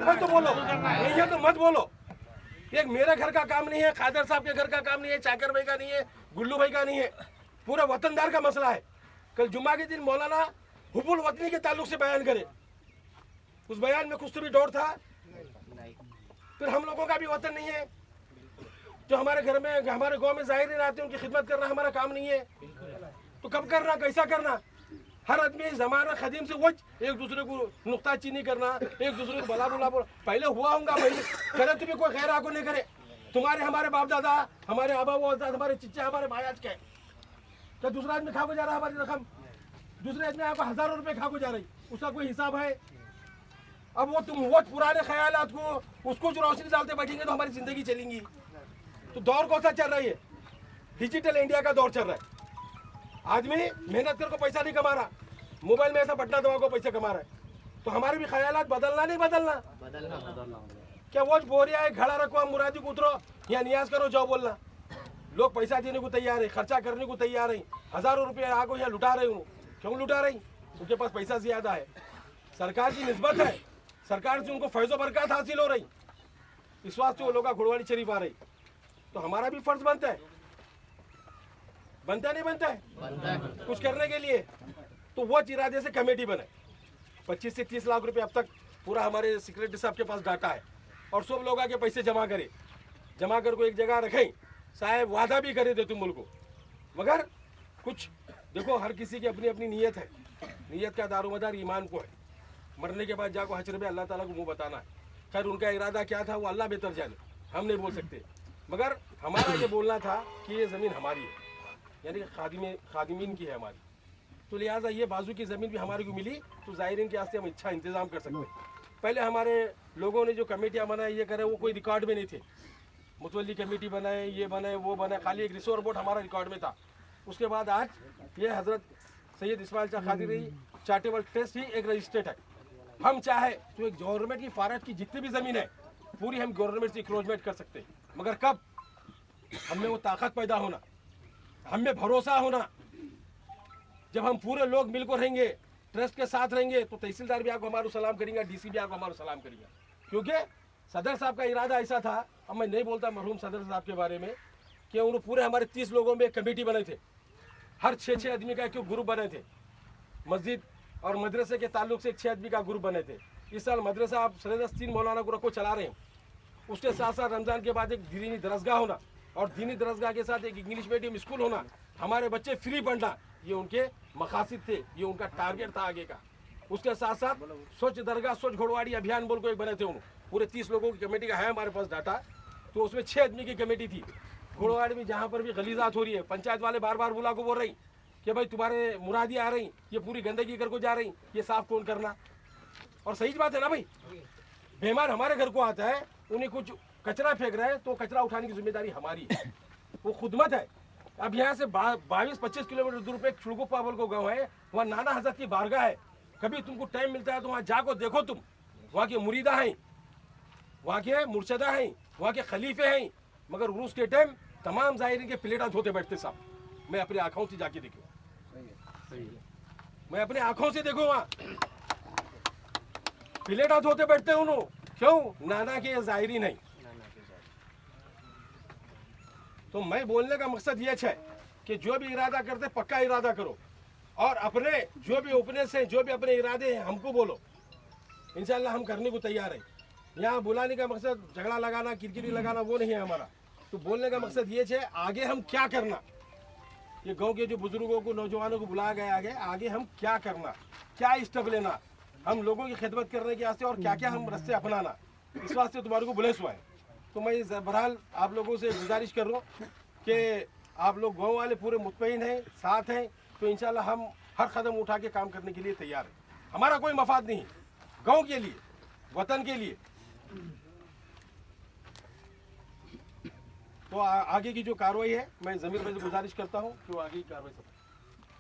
मत तो बोलो, नहीं है तो मत बोलो। एक मेरे घर का काम नहीं है, खादर साहब के घर का काम नहीं है, चाकर भाई का नहीं है, गुल्लू भाई का नहीं है, पूरा वतनदार का मसला है। कल जुम्मा के दिन मौलाना हुबुल वतनी के ताल्लुक से बयान करे, उस बयान में कुछ तो भी डोर था। फिर हम लोगों का भी वतन नहीं है, जो हमारे घर में हमारे गांव में जाहिर नहीं आते, उनकी खिदमत करना हमारा काम नहीं है। तो कब करना, कैसा करना? हर आदमी जमाना खदीम से वो एक दूसरे को नुक्ताचीनी करना, एक दूसरे को भला बुला पहले हुआ होगा भाई, करे तुम्हें कोई खैर आको नहीं करे। तुम्हारे हमारे बाप दादा, हमारे आबा वो हमारे चिच्चा, हमारे भाई आज क्या क्या दूसरा आदमी खा को जा रहा है हमारी रकम, दूसरे आदमी आपको हजारों रुपए खा को जा रही, उसका कोई हिसाब है? अब वो तुम वो पुराने ख्यालात को उसको जो रोशनी डालते बैठेंगे तो हमारी जिंदगी चलेंगी। तो दौर कौन सा चल रहा है? डिजिटल इंडिया का दौर चल रहा है। आदमी मेहनत कर को पैसा नहीं कमा रहा, मोबाइल में ऐसा बटना दबा को पैसा कमा रहा है। तो हमारे भी ख्यालात बदलना नहीं बदलना? क्या वो बोरिया है घड़ा रखो, हम मुरादी को उतरो या नियाज करो जाओ बोलना? लोग पैसा देने को तैयार है, खर्चा करने को तैयार है, हजारों रुपये आगो यहाँ लुटा रहे हूँ। क्यों लुटा रही? उनके पास पैसा ज्यादा है, सरकार की निस्बत है, सरकार से उनको फैज़ो बरकत हासिल हो रही, इस वास्ते वो लोग घुड़वाड़ी शरीफ आ रही। तो हमारा भी फर्ज बनता है, बनता नहीं बनता है कुछ करने के लिए। तो वो इरादे से कमेटी बने, 25 से 30 लाख रुपए अब तक पूरा हमारे सेक्रेटरी साहब के पास डाटा है, और सब लोग आके पैसे जमा करे, जमा कर को एक जगह रखें। साहब वादा भी करे थे तुम मुल्क को, मगर कुछ देखो, हर किसी की अपनी अपनी नीयत है, नीयत का दारोमदार ईमान को है। मरने के बाद जाको हश्र में अल्लाह ताला को मुँह बताना है। खैर उनका इरादा क्या था वो अल्लाह बेहतर जाने, हम नहीं बोल सकते, मगर हमारा ये बोलना था कि ये ज़मीन हमारी है, यानी खादिमीन की है हमारी। तो लिहाजा ये बाजू की ज़मीन भी हमारे को मिली, तो ज़ाहिरीन के वास्ते हम अच्छा इंतज़ाम कर सकते हैं। पहले हमारे लोगों ने जो कमेटियाँ बनाई, ये करे, वो कोई रिकॉर्ड में नहीं थे। मुतवल्ली कमेटी बनाए, ये बनाए, वो बनाए, खाली एक रिसोर्स बोर्ड हमारा रिकॉर्ड में था। उसके बाद आज ये हज़रत सैयद इस्माइल शाह कादरी चैरिटेबल ट्रस्ट ही एक रजिस्टर्ड है। हम चाहे तो एक गवर्नमेंट की फारत की जितनी भी ज़मीन है पूरी हम गवर्नमेंट से इंक्रोचमेंट कर सकते हैं, मगर कब? हमें वो ताकत पैदा होना, हमें भरोसा होना। जब हम पूरे लोग मिलकर रहेंगे, ट्रस्ट के साथ रहेंगे, तो तहसीलदार भी आपको हमारा सलाम करेंगे, डीसी भी आपको हमारा सलाम करेंगे। क्योंकि सदर साहब का इरादा ऐसा था, अब मैं नहीं बोलता मरहूम सदर साहब के बारे में, कि उन्होंने पूरे हमारे 30 लोगों में एक कमेटी बनाए थे, हर 6-6 आदमी का एक ग्रुप बने थे। मस्जिद और मदरसे के ताल्लुक से 6 आदमी का ग्रुप बने थे। इस साल मदरसा आप सरेदस 3 मौलाना को रखो चला रहे हैं। उसके साथ साथ रमज़ान के बाद एक दीनी दरसगाह होना, और दीनी दरसगाह के साथ एक इंग्लिश मीडियम स्कूल होना, हमारे बच्चे फ्री पढ़ना, ये उनके मकासद थे, ये उनका टारगेट था आगे का। उसके साथ साथ स्वच्छ दरगाह स्वच्छ घोड़वाड़ी अभियान बोल को एक बने थे उन्होंने, पूरे 30 लोगों की कमेटी का है हमारे पास डाटा। तो उसमें 6 आदमी की कमेटी थी। घोड़वाड़ी में जहाँ पर भी गलीजात हो रही है, पंचायत वाले बार बार बुला को बोल रही कि भाई तुम्हारे मुरादी आ रही, ये पूरी गंदगी कर को जा रही, ये साफ कौन करना? और सही बात है ना भाई, बीमार हमारे घर को आता है, उन्हें कुछ कचरा फेंक रहे हैं तो कचरा उठाने की जिम्मेदारी हमारी है, वो खुदमत है। अब यहाँ से 22-25 किलोमीटर दूर पे छुड़गो पावल को गाँव है, वहाँ नाना हजरत की बारगाह है। कभी तुमको टाइम मिलता है तो वहाँ जाको देखो, तुम वहाँ के मुरीदा हैं, वहाँ के मुर्शदा हैं, वहाँ के खलीफे हैं, मगर उर्स के टाइम तमाम ज़ाहिरीन के प्लेटा धोते बैठते साहब। मैं अपनी आँखों से जाके देखूँ, मैं अपने आँखों से देखूँ, वहाँ प्लेटा धोते बैठते उन्होंने। क्यों? नाना के ज़ाहिरी नहीं। तो मैं बोलने का मकसद ये है कि जो भी इरादा करते पक्का इरादा करो, और अपने जो भी अपने से जो भी अपने इरादे हैं हमको बोलो, इंशाल्लाह हम करने को तैयार हैं। यहाँ बुलाने का मकसद झगड़ा लगाना, किरकिरी लगाना वो नहीं है हमारा। तो बोलने का मकसद ये है आगे हम क्या करना, ये गांव के जो बुजुर्गों को, नौजवानों को बुलाया गया, आगे हम क्या करना, क्या स्टेप लेना हम लोगों की खिदमत करने के वास्ते, और क्या क्या हम रास्ते अपनाना, इस वास्ते तुम्हारे को बुलेस हुआ है। तो मैं बहरहाल आप लोगों से गुजारिश कर रहा हूँ कि आप लोग गाँव वाले पूरे मुतमईन हैं, साथ हैं, तो इंशाल्लाह हम हर कदम उठा के काम करने के लिए तैयार हैं। हमारा कोई मफाद नहीं, गाँव के लिए, वतन के लिए। तो आगे की जो कार्रवाई है, मैं ज़मीर भाई से गुजारिश करता हूँ कि वो आगे की कार्रवाई